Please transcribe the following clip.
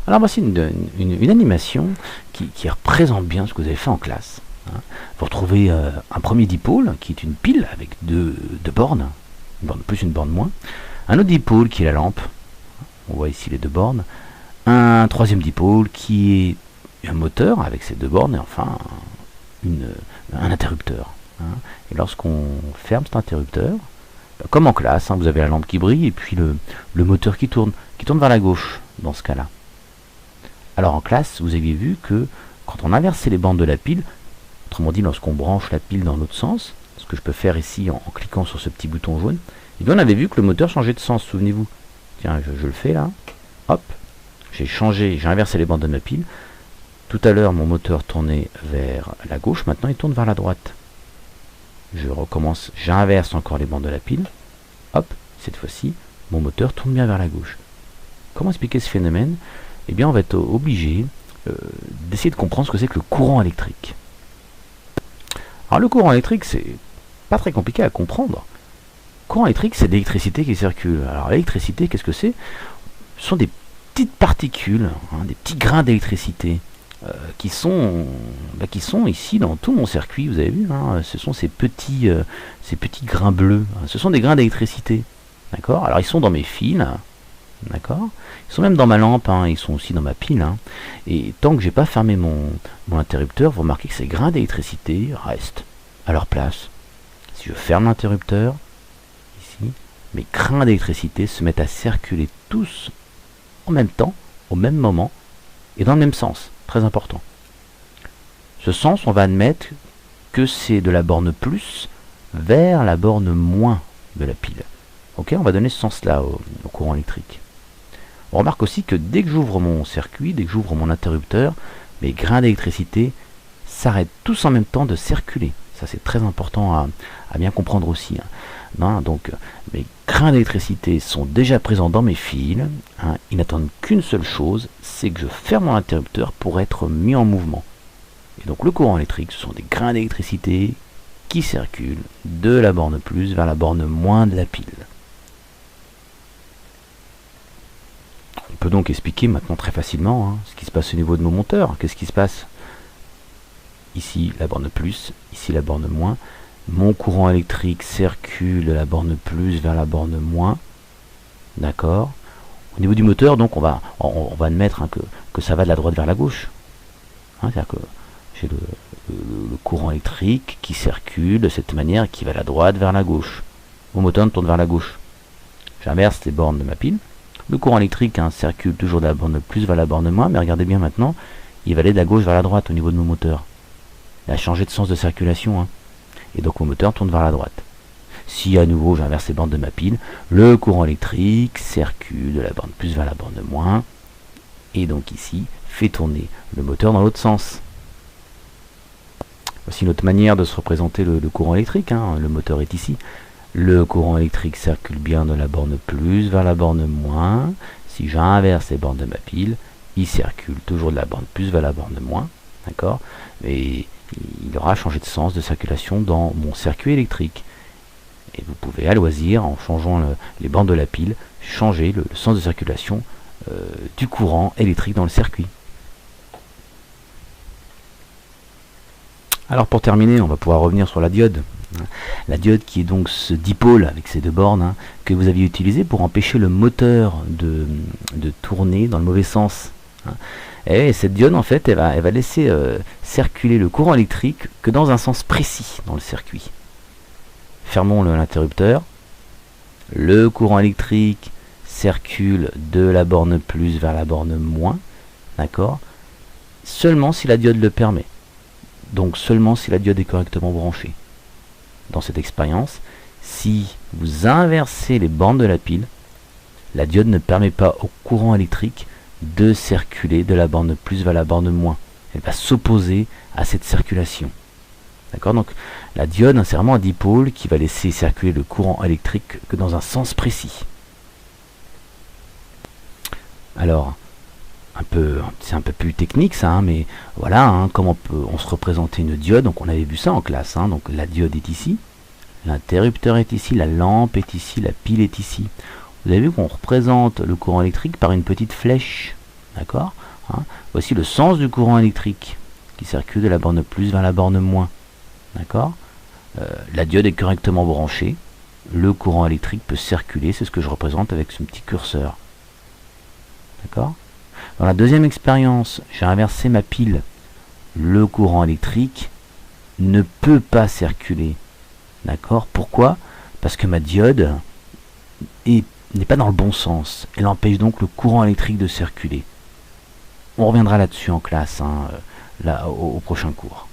Alors voici une animation qui représente bien ce que vous avez fait en classe. Vous retrouvez un premier dipôle qui est une pile avec deux bornes, une borne plus, une borne moins. Un autre dipôle qui est la lampe, on voit ici les deux bornes. Un troisième dipôle qui est un moteur avec ses deux bornes et enfin un interrupteur. Et lorsqu'on ferme cet interrupteur, comme en classe, vous avez la lampe qui brille et puis le moteur qui tourne vers la gauche dans ce cas-là. Alors en classe, vous aviez vu que quand on inversait les bandes de la pile, autrement dit lorsqu'on branche la pile dans l'autre sens, ce que je peux faire ici en cliquant sur ce petit bouton jaune, et bien on avait vu que le moteur changeait de sens, souvenez-vous. Tiens, je le fais là, hop, j'ai inversé les bandes de ma pile. Tout à l'heure, mon moteur tournait vers la gauche, maintenant il tourne vers la droite. Je recommence, j'inverse encore les bandes de la pile, hop, cette fois-ci, mon moteur tourne bien vers la gauche. Comment expliquer ce phénomène? Eh bien, on va être obligé d'essayer de comprendre ce que c'est que le courant électrique. Alors, le courant électrique, c'est pas très compliqué à comprendre. Le courant électrique, c'est de l'électricité qui circule. Alors, l'électricité, qu'est-ce que c'est? Ce sont des petites particules, des petits grains d'électricité qui sont ici dans tout mon circuit. Vous avez vu, ce sont ces petits grains bleus. Ce sont des grains d'électricité. D'accord? Alors, ils sont dans mes fils. D'accord? Ils sont même dans ma lampe, ils sont aussi dans ma pile. Et tant que j'ai pas fermé mon interrupteur, vous remarquez que ces grains d'électricité restent à leur place. Si je ferme l'interrupteur, ici, mes grains d'électricité se mettent à circuler tous en même temps, au même moment, et dans le même sens. Très important. Ce sens, on va admettre que c'est de la borne plus vers la borne moins de la pile. Ok, on va donner ce sens-là au courant électrique. On remarque aussi que dès que j'ouvre mon circuit, dès que j'ouvre mon interrupteur, mes grains d'électricité s'arrêtent tous en même temps de circuler. Ça, c'est très important à bien comprendre aussi. Donc, mes grains d'électricité sont déjà présents dans mes fils. Ils n'attendent qu'une seule chose, c'est que je ferme mon interrupteur pour être mis en mouvement. Et donc, le courant électrique, ce sont des grains d'électricité qui circulent de la borne plus vers la borne moins de la pile. On peut donc expliquer maintenant très facilement ce qui se passe au niveau de nos moteurs. Qu'est-ce qui se passe? Ici la borne plus, ici la borne moins. Mon courant électrique circule de la borne plus vers la borne moins. D'accord? Au niveau du moteur, donc on va admettre que ça va de la droite vers la gauche. C'est-à-dire que j'ai le courant électrique qui circule de cette manière, qui va de la droite vers la gauche. Mon moteur tourne vers la gauche. J'inverse les bornes de ma pile. Le courant électrique circule toujours de la borne plus vers la borne moins, mais regardez bien maintenant, il va aller de la gauche vers la droite au niveau de mon moteur. Il a changé de sens de circulation, et donc mon moteur tourne vers la droite. Si à nouveau j'inverse les bornes de ma pile, le courant électrique circule de la borne plus vers la borne moins, et donc ici fait tourner le moteur dans l'autre sens. Voici une autre manière de se représenter le courant électrique, le moteur est ici. Le courant électrique circule bien de la borne plus vers la borne moins. Si j'inverse les bornes de ma pile, il circule toujours de la borne plus vers la borne moins. D'accord? Et il aura changé de sens de circulation dans mon circuit électrique. Et vous pouvez à loisir, en changeant les bornes de la pile, changer le sens de circulation du courant électrique dans le circuit. Alors pour terminer, on va pouvoir revenir sur la diode. La diode qui est donc ce dipôle avec ces deux bornes que vous aviez utilisé pour empêcher le moteur de tourner dans le mauvais sens. Et cette diode en fait elle va laisser circuler le courant électrique que dans un sens précis dans le circuit. Fermons l'interrupteur. Le courant électrique circule de la borne plus vers la borne moins. D'accord? Seulement si la diode le permet. Donc seulement si la diode est correctement branchée. Dans cette expérience, si vous inversez les bornes de la pile, la diode ne permet pas au courant électrique de circuler de la borne plus vers la borne moins. Elle va s'opposer à cette circulation. D'accord? Donc la diode, c'est vraiment un dipôle qui va laisser circuler le courant électrique que dans un sens précis. Alors, c'est un peu plus technique ça, mais voilà comment on se représentait une diode. Donc on avait vu ça en classe. Donc la diode est ici, l'interrupteur est ici, la lampe est ici, la pile est ici. Vous avez vu qu'on représente le courant électrique par une petite flèche. D'accord, hein. Voici le sens du courant électrique qui circule de la borne plus vers la borne moins. D'accord, la diode est correctement branchée, le courant électrique peut circuler, c'est ce que je représente avec ce petit curseur. D'accord. Dans la deuxième expérience, j'ai inversé ma pile. Le courant électrique ne peut pas circuler. D'accord. Pourquoi? Parce que ma diode n'est pas dans le bon sens. Elle empêche donc le courant électrique de circuler. On reviendra là-dessus en classe, là, au prochain cours.